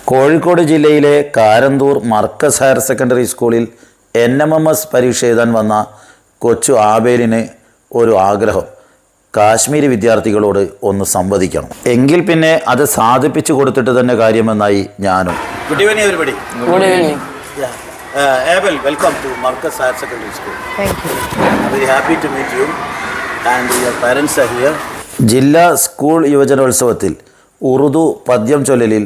കോഴിക്കോട് ജില്ലയിലെ Karanthur Markaz higher secondary സ്കൂളിൽ NMMS പരീക്ഷ എഴുതാൻ വന്ന കൊച്ചു ആബേലിന് ഒരു ആഗ്രഹം, കാശ്മീരി വിദ്യാർത്ഥികളോട് ഒന്ന് സംവദിക്കണം. എങ്കിൽ പിന്നെ അത് സാധിപ്പിച്ചു കൊടുത്തിട്ട് തന്നെ കാര്യമെന്നായി ഞാനും. Good evening everybody. Good evening. Abel, welcome to Marcus Higher Secondary School. Thank you. I'm very happy to meet you and your parents are here. ജില്ലാ സ്കൂൾ യുവജനോത്സവത്തിൽ ഉറുദു പദ്യം ചൊല്ലലിൽ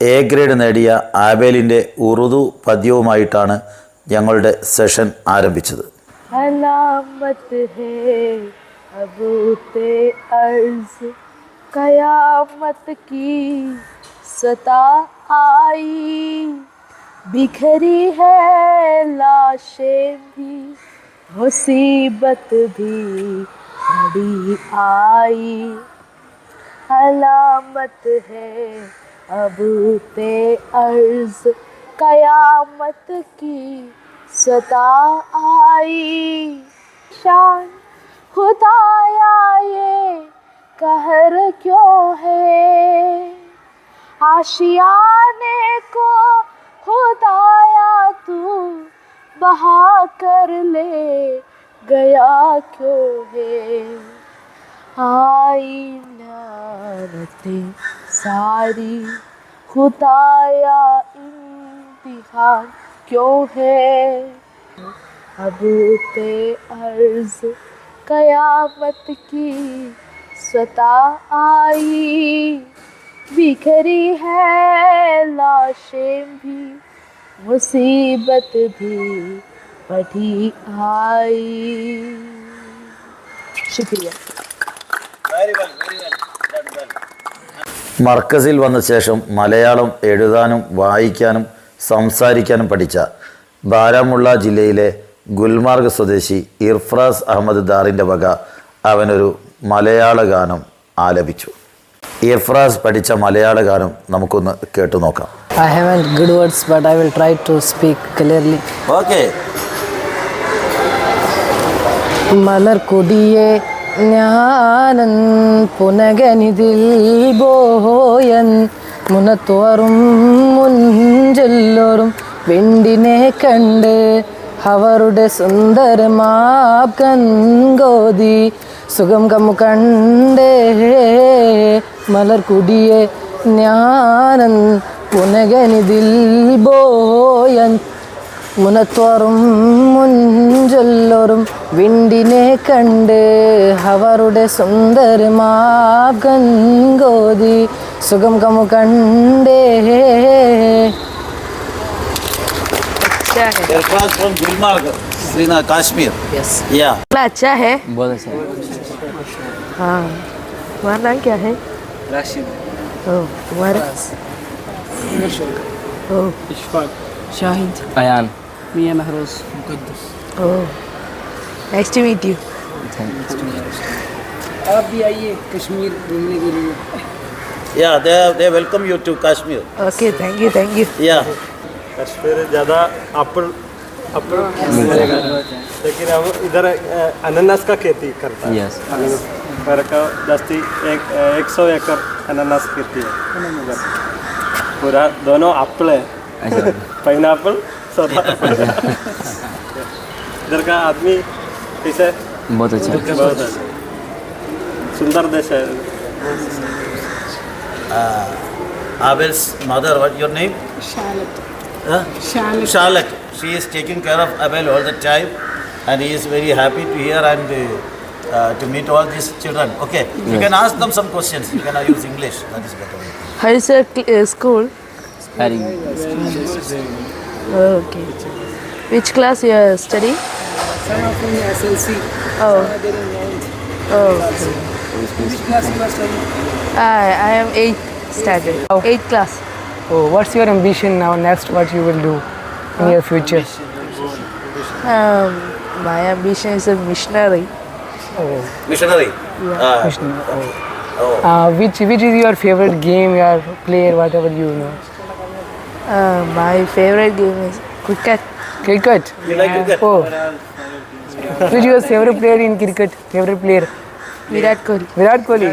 A ഗ്രേഡ് നേടിയ ആബേലിൻ്റെ ഉറുദു പദ്യവുമായിട്ടാണ് ഞങ്ങളുടെ സെഷൻ ആരംഭിച്ചത്. അലാമത്ത് ഹേ അബൂത്തെ അർസ് ഖയാമത്ത് കി സതാ ആയി बिखरी है लाशें भी मुसीबत भी बड़ी आई अलामत है अब ते अर्ज कयामत की सता आई शान खुदाया ये कहर क्यों है आशियाने को खुदाया तू बहा कर ले गया क्यों है आई नारते सारी खुदाया इम्तिहान क्यों है अब ते अर्ज कयामत की सता आई बिखरी है लाशें भी मुसीबत भी बढ़ी आई. शुक्रिया. മർക്കസിൽ വന്ന ശേഷം മലയാളം എഴുതാനും വായിക്കാനും സംസാരിക്കാനും പഠിച്ച ബാരാമുള്ള ജില്ലയിലെ ഗുൽമാർഗ് സ്വദേശി ഇർഫ്രാസ് അഹമ്മദ് ദാറിൻ്റെ വക അവനൊരു മലയാള ഗാനം ആലപിച്ചു. ഇർഫ്രാസ് പഠിച്ച മലയാള ഗാനം നമുക്കൊന്ന് കേട്ടു നോക്കാം. I haven't good words, but I will try to speak clearly. Okay. മലർക്കൊടിയെ ഞാനൻ പുനകനിതിൽ ബോയൻ മുനത്തോറും മുഞ്ചെല്ലോറും വെണ്ടിനെ കണ്ട് അവരുടെ സുന്ദരമാപ് കൺകോതി സുഖം കമ്മു കണ്ടേ മലർക്കുടിയെ ഞാനൻ പുനകനിതിൽ ബോയൻ മുനത്തോറും മുഞ്ചൊല്ലോറും വിണ്ടിനെ കണ്ട് അവരുടെ സുന്ദരമാപ് കൺകോതി സുഖം കമ്മു കണ്ടേ. Irfan from Gulmarg, Srinagar, Kashmir. Yes. Yeah. अच्छा है. बहुत अच्छा. हाँ. तुम्हारा नाम क्या है? राशिद. ओह, तुम्हारा? ओह, इशफाक, शाहिद. अयान, मियां महरोज, मुकद्दस. ओह. Nice to meet you. आप भी आइए कश्मीर घूमने के लिए. Yeah, they welcome you to Kashmir. Okay, thank you, thank you. Yeah. Kashmir ज़्यादा एप्पल मिलेगा, लेकिन हम इधर अनानास का खेती करता है. Yes. मेरे को 100 एकड़ अनानास खेती है इधर. पूरा दोनों एप्पल है, पाइनएप्पल सोदा. इधर का आदमी कैसे? बहुत अच्छा. बहुत अच्छा. सुंदर देश है. Abel's mother, what your name? Shalak. She is taking care of Abel all the time and he is very happy to hear and to meet all these children. Okay, you can ask them some questions. You can use English. That is better. How is your school? Very Okay. Which class you are studying? Some of them SLC. Oh. They're in 9th. Oh. Okay. Which class you are studying? I am 8th standard. 8th class. Oh, what's your ambition now? Next, what you will do in your future? My ambition is a missionary. Missionary. Which is your favorite game, your player, whatever you know? My favorite game is cricket. Cricket. You like cricket? Oh. Which is your favorite player in cricket? Favorite player? Virat Kohli. Virat Kohli.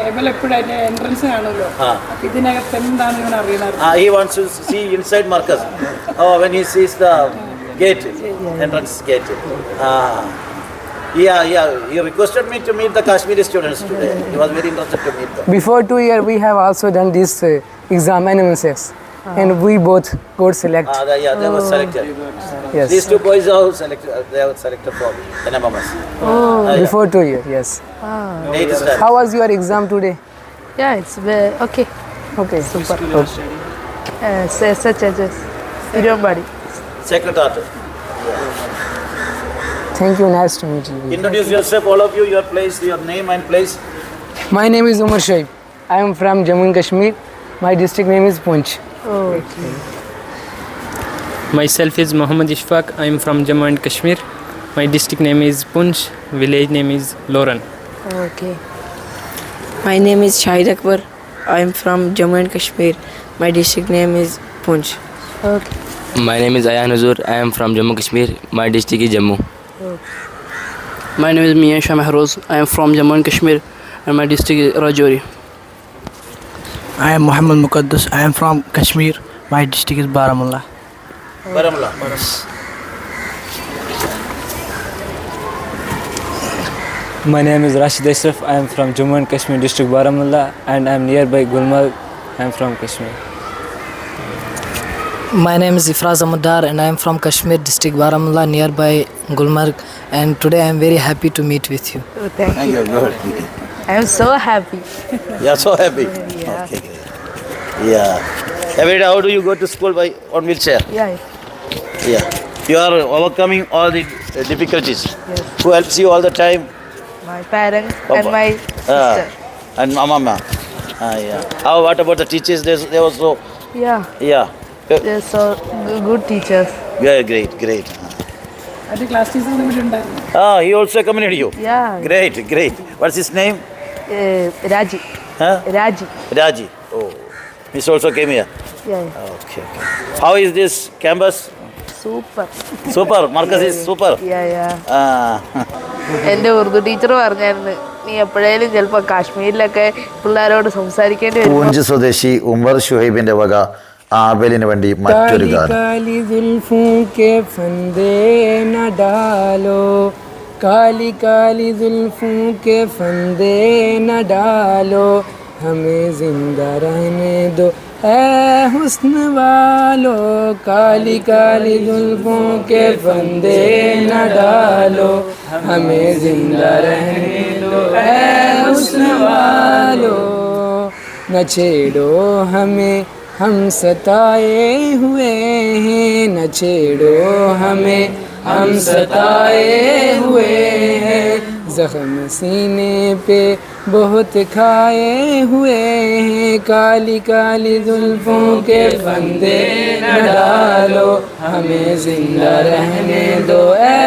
എപ്പോഴും അതിന്റെ entrance കാണുമല്ലോ അപ്പൊ ഇതിനകത്ത് എന്താണ് ഇവൻ അറിയുന്നത് He wants to see inside Markaz. Oh, when he sees the gate, entrance gate. He requested me to meet the Kashmiri students today. He was very interested to meet them. Before 2 years, we have also done this exam NMSX, and we both got select. They were selected. Yes. These two boys are selected. They were selected for NMMS. Before 2 years, yes. Eighth standard. How was your exam today? Yeah, it's okay. Okay. Super. Such as Irambadi. Secretary. Thank you. Nice to meet you. Introduce yourself, all of you. Your place, your name and place. My name is Umar Shaib. I am from Jammu and Kashmir. My district name is Poonch. Okay. Myself is Muhammad Ishfaq. I am from Jammu and Kashmir. My district name is Poonch. Village name is Loran. Okay. My name is Shahid Akbar. I am from Jammu and Kashmir. My district name is Poonch. Okay. My name is Ayan Huzur. I am from Jammu Kashmir. My district is Jammu. My name is Mian Shah Mehroz. I am from Jammu and Kashmir and my district is Rajouri. I am Muhammad Muqaddas. I am from Kashmir. My district is Baramulla. Baramulla. My name is Rashid Ashraf. I am from Jammu and Kashmir district Baramulla and I am nearby Gulmarg. I am from Kashmir. My name is Ifraz Ahmaddar and I am from Kashmir district Baramulla nearby Gulmarg, and today I am very happy to meet with you. Oh, thank you. Good. I am so happy. You are so happy. Yeah. Okay, great. Yeah. Every day, how do you go to school by on wheelchair? Yeah. Yeah. You are overcoming all the difficulties. Yes. Who helps you all the time? My parents Papa. and my sister. And mama. Yeah. How? What about the teachers? They also. Yeah. Yeah. They're so good teachers. Yeah. Great. അത് class teacher ഇവിടെ ഉണ്ടായിരുന്നു He also accompanied you. Yeah. Great. What's his name? Raji. Huh? Raji. Oh. He also came here. Yeah. Okay. How is this campus? Super. Super. Markaz is super. Yeah. എൻ്റെ Urdu teacher പറഞ്ഞായിരുന്നു നീ എപ്പോഴേലും ചിലപ്പോൾ കാശ്മീരിലൊക്കെ പിള്ളേരോട് സംസാരിക്കേണ്ടി വരും. പൂഞ്ച് സ്വദേശി ഉമർ ഷുഹൈബിന്റെ വക ആബേലിന് വേണ്ടി മറ്റൊരു काली ഗാനം. काली जुल्फों के फंदे न डालो, काली काली जुल्फों के फंदे न डालो, हमें जिंदा रहने दो ऐ हुस्न वालो, काली काली जुल्फों के फंदे न डालो, हमें जिंदा रहने दो ऐ हुस्न वालो, न छेड़ो हमें हम सताए हुए हैं, न छेड़ो हमें हम सताए हुए हैं, जख्म सीने पे बहुत खाए हुए हैं, काली काली जुल्फों के फंदे न डालो, हमें जिंदा रहने दो ऐ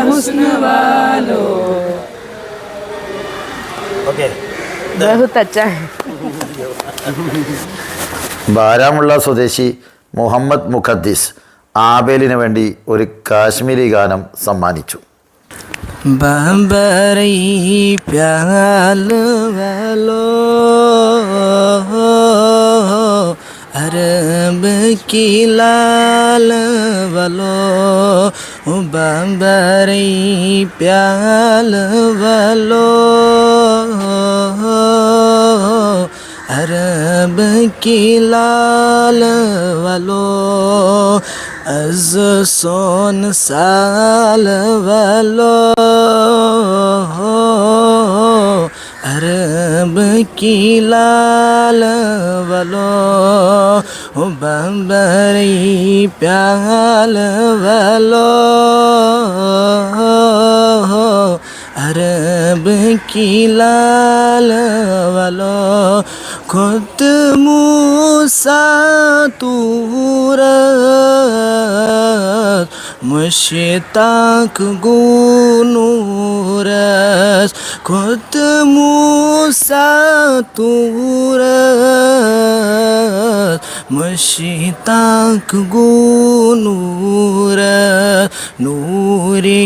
हुस्न वालो. Okay. बहुत अच्छा है. ബാരാമുള്ള സ്വദേശി മുഹമ്മദ് മുഖദ്ദിസ് ആബേലിന് വേണ്ടി ഒരു കാശ്മീരി ഗാനം സമ്മാനിച്ചു. बंबरई प्याल वालो, अरब की लाल वालो, बंबरई प्याल वालो, अरब की लाल वालो, अज सोन साल वालो, अरब की लाल वालो, बंबरई प्याल वालो, अरब की लाल वालो, खुद मूसा तूरत मुश्ताक गुनूरत, खुद मूसा तूरत मुश्ताक गुनूरत, नूरी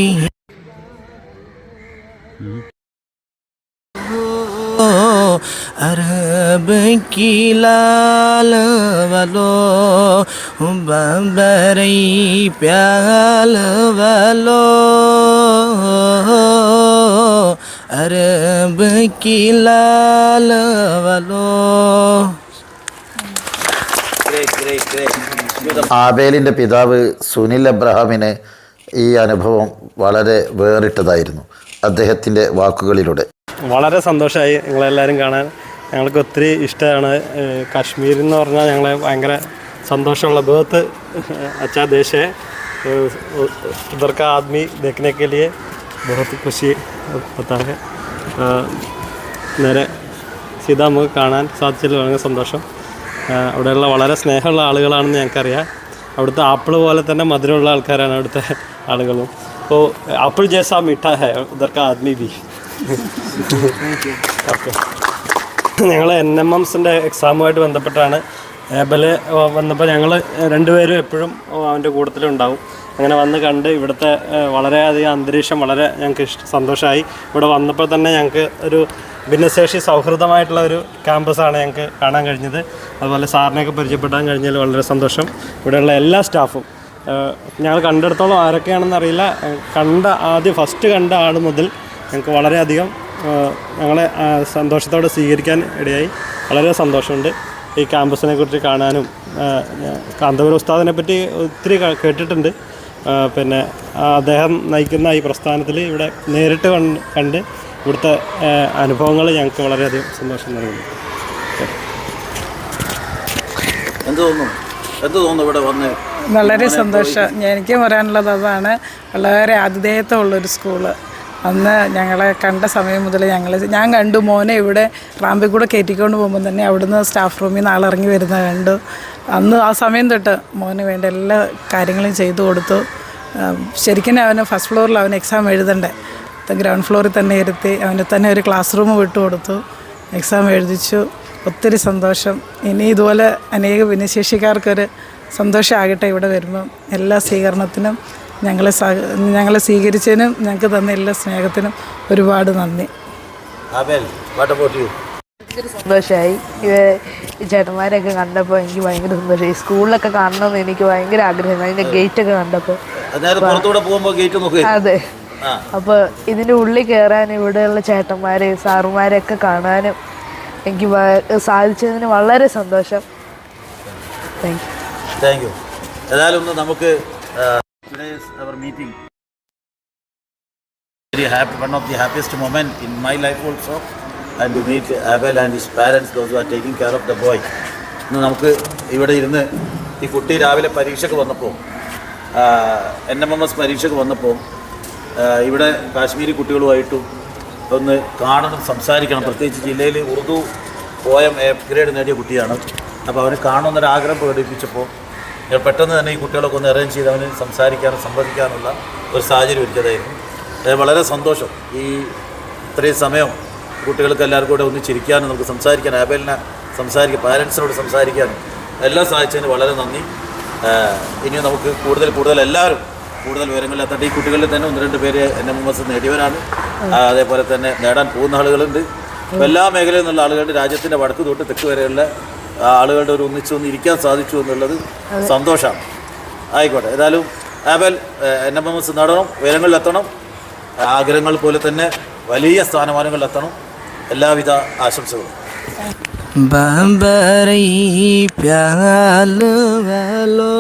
अरब की लाल वालो बरई प्याल वालो अरब की लाल वालो. ആബേലിൻ്റെ പിതാവ് സുനിൽ എബ്രഹാമിന് ഈ അനുഭവം വളരെ വേറിട്ടതായിരുന്നു അദ്ദേഹത്തിൻ്റെ വാക്കുകളിലൂടെ. വളരെ സന്തോഷമായി നിങ്ങളെല്ലാവരും കാണാൻ. ഞങ്ങൾക്ക് ഒത്തിരി ഇഷ്ടമാണ്. കാശ്മീർ എന്ന് പറഞ്ഞാൽ ഞങ്ങളെ ഭയങ്കര സന്തോഷമുള്ള ബേർത്ത് अच्छा देश है. उधर का आदमी देखने के लिए बहुत खुशी होता है. നേരെ സീതാ നമുക്ക് കാണാൻ സാധിച്ചതിൽ വളരെ സന്തോഷം. അവിടെയുള്ള വളരെ സ്നേഹമുള്ള ആളുകളാണെന്ന് ഞങ്ങൾക്കറിയാം. അവിടുത്തെ ആപ്പിൾ പോലെ തന്നെ മധുരമുള്ള ആൾക്കാരാണ് അവിടുത്തെ ആളുകളും. അപ്പോൾ ആപ്പിൾ ജേസാ മിഠാ ഹൈ ഉധർ കാ ആദ്മി ബി. ഓക്കെ. ഞങ്ങൾ NMMSൻ്റെ എക്സാമുമായിട്ട് ബന്ധപ്പെട്ടാണ്. ഏബല് വന്നപ്പോൾ ഞങ്ങൾ രണ്ടുപേരും എപ്പോഴും അവൻ്റെ കൂട്ടത്തിലുണ്ടാവും. അങ്ങനെ വന്ന് കണ്ട് ഇവിടുത്തെ വളരെയധികം അന്തരീക്ഷം വളരെ ഞങ്ങൾക്ക് സന്തോഷമായി. ഇവിടെ വന്നപ്പോൾ തന്നെ ഞങ്ങൾക്ക് ഒരു ഭിന്നശേഷി സൗഹൃദമായിട്ടുള്ള ഒരു ക്യാമ്പസാണ് ഞങ്ങൾക്ക് കാണാൻ കഴിഞ്ഞത്. അതുപോലെ സാറിനെയൊക്കെ പരിചയപ്പെടാൻ കഴിഞ്ഞാൽ വളരെ സന്തോഷം. ഇവിടെയുള്ള എല്ലാ സ്റ്റാഫും ഞങ്ങൾ കണ്ടെടുത്തോളം ആരൊക്കെയാണെന്ന് അറിയില്ല. ഫസ്റ്റ് കണ്ട ആൾ മുതൽ ഞങ്ങൾക്ക് വളരെയധികം ഞങ്ങളെ സന്തോഷത്തോടെ സ്വീകരിക്കാൻ ഇടയായി. വളരെ സന്തോഷമുണ്ട് ഈ ക്യാമ്പസിനെ കുറിച്ച് കാണാനും. കാന്തപുരം ഉസ്താദിനെ പറ്റി ഒത്തിരി കേട്ടിട്ടുണ്ട്. പിന്നെ അദ്ദേഹം നയിക്കുന്ന ഈ പ്രസ്ഥാനത്തിൽ ഇവിടെ നേരിട്ട് കണ്ട് ഇവിടുത്തെ അനുഭവങ്ങൾ ഞങ്ങൾക്ക് വളരെയധികം സന്തോഷം നൽകുന്നു. എന്ത് തോന്നുന്നു ഇവിടെ വന്ന്? വളരെ സന്തോഷം. എനിക്ക് പറയാനുള്ളത് അതാണ്. വളരെ ആതിഥേയത്വമുള്ളൊരു സ്കൂള്. അന്ന് ഞങ്ങളെ കണ്ട സമയം മുതൽ ഞാൻ കണ്ടു മോനെ ഇവിടെ റാമ്പിൽ കൂടെ കയറ്റിക്കൊണ്ട് പോകുമ്പോൾ തന്നെ അവിടുന്ന് സ്റ്റാഫ് റൂമിൽ നിന്ന് ആളിറങ്ങി വരുന്നത് കണ്ടു. അന്ന് ആ സമയം തൊട്ട് മോന് വേണ്ട എല്ലാ കാര്യങ്ങളും ചെയ്തു കൊടുത്തു. ശരിക്കും അവന് ഫസ്റ്റ് ഫ്ലോറിൽ അവന് എക്സാം എഴുതണ്ടേ, ഗ്രൗണ്ട് ഫ്ലോറിൽ തന്നെ ഇരുത്തി അവന് തന്നെ ഒരു ക്ലാസ് റൂം വിട്ടു കൊടുത്തു. എക്സാം എഴുതിച്ചു. ഒത്തിരി സന്തോഷം. ഇനി ഇതുപോലെ അനേക ഭിന്നശേഷിക്കാർക്കൊരു സന്തോഷമാകട്ടെ ഇവിടെ വരുമ്പം. എല്ലാ സ്വീകരണത്തിനും ഞങ്ങളെ സ്വീകരിച്ചതിനും ഞങ്ങൾക്ക് തന്ന എല്ലാ സ്നേഹത്തിനും ഒരുപാട് നന്ദി. ഭയങ്കര സന്തോഷമായി. ഈ ചേട്ടന്മാരെയൊക്കെ കണ്ടപ്പോൾ എനിക്ക് ഭയങ്കര സന്തോഷമായി. സ്കൂളിലൊക്കെ കാണണമെന്ന് എനിക്ക് ഭയങ്കര ആഗ്രഹമായിരുന്നു. അതിൻ്റെ ഗേറ്റൊക്കെ കണ്ടപ്പോൾ. അതെ. അപ്പോൾ ഇതിൻ്റെ ഉള്ളിൽ കയറാനും ഇവിടെയുള്ള ചേട്ടന്മാരെ സാറുമാരെയൊക്കെ കാണാനും എനിക്ക് സാധിച്ചതിന് വളരെ സന്തോഷം. Thank you. ഏതായാലും നമുക്ക് today's our meeting very happy, one of the happiest moment in my life also, and to meet Abel and his parents, those who are taking care of the boy. ഇന്ന് നമുക്ക് ഇവിടെ ഇരുന്ന് ഈ കുട്ടി രാവിലെ പരീക്ഷയ്ക്ക് വന്നപ്പോൾ NMMS പരീക്ഷയ്ക്ക് വന്നപ്പോൾ ഇവിടെ കാശ്മീരി കുട്ടികളുമായിട്ടും ഒന്ന് കാണണം, സംസാരിക്കണം. പ്രത്യേകിച്ച് ജില്ലയിൽ ഉറുദു പോയം A ഗ്രേഡ് നേടിയ കുട്ടിയാണ്. അപ്പോൾ അവന് കാണണമെന്നൊരാഗ്രഹം പ്രകടിപ്പിച്ചപ്പോൾ പെട്ടെന്ന് തന്നെ ഈ കുട്ടികളൊക്കെ ഒന്ന് അറേഞ്ച് ചെയ്ത് അവന് സംസാരിക്കാനും സംവദിക്കാനുള്ള ഒരു സാഹചര്യം ഒരുക്കിയതായിരുന്നു. വളരെ സന്തോഷം. ഈ ഇത്രയും സമയം കുട്ടികൾക്ക് എല്ലാവർക്കും കൂടെ ഒന്ന് ചിരിക്കാനും നമുക്ക് സംസാരിക്കാനും ആബേലിനെ പാരൻസിനോട് സംസാരിക്കാനും എല്ലാം സഹായിച്ചതിന് വളരെ നന്ദി. ഇനിയും നമുക്ക് കൂടുതൽ എല്ലാവരും കൂടുതൽ വിവരങ്ങളിലെത്തട്ടെ. ഈ കുട്ടികളിൽ തന്നെ 1-2 പേര് NMMS നേടിയവരാണ്. അതേപോലെ തന്നെ നേടാൻ പോകുന്ന ആളുകളുണ്ട്. എല്ലാ മേഖലയിൽ നിന്നുള്ള ആളുകളുടെ രാജ്യത്തിൻ്റെ വടക്ക് തൊട്ട് തെക്ക് വരെയുള്ള ആളുകളുടെ ഒരു ഒന്നിച്ചൊന്ന് ഇരിക്കാൻ സാധിച്ചു എന്നുള്ളത് സന്തോഷമാണ്. ആയിക്കോട്ടെ. ഏതായാലും ആബേൽ NMMS നേടണം, ഉയരങ്ങളിലെത്തണം, ആഗ്രഹങ്ങൾ പോലെ തന്നെ വലിയ സ്ഥാനമാനങ്ങളിലെത്തണം. എല്ലാവിധ ആശംസകളും. बरई प्याल वालो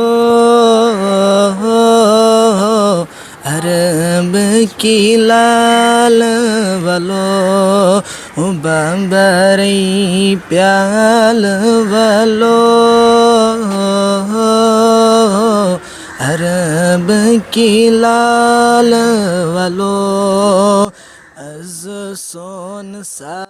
अरब की लाल वालो बरई प्याल वालो अरब की लाल वालो अज़ सोन सा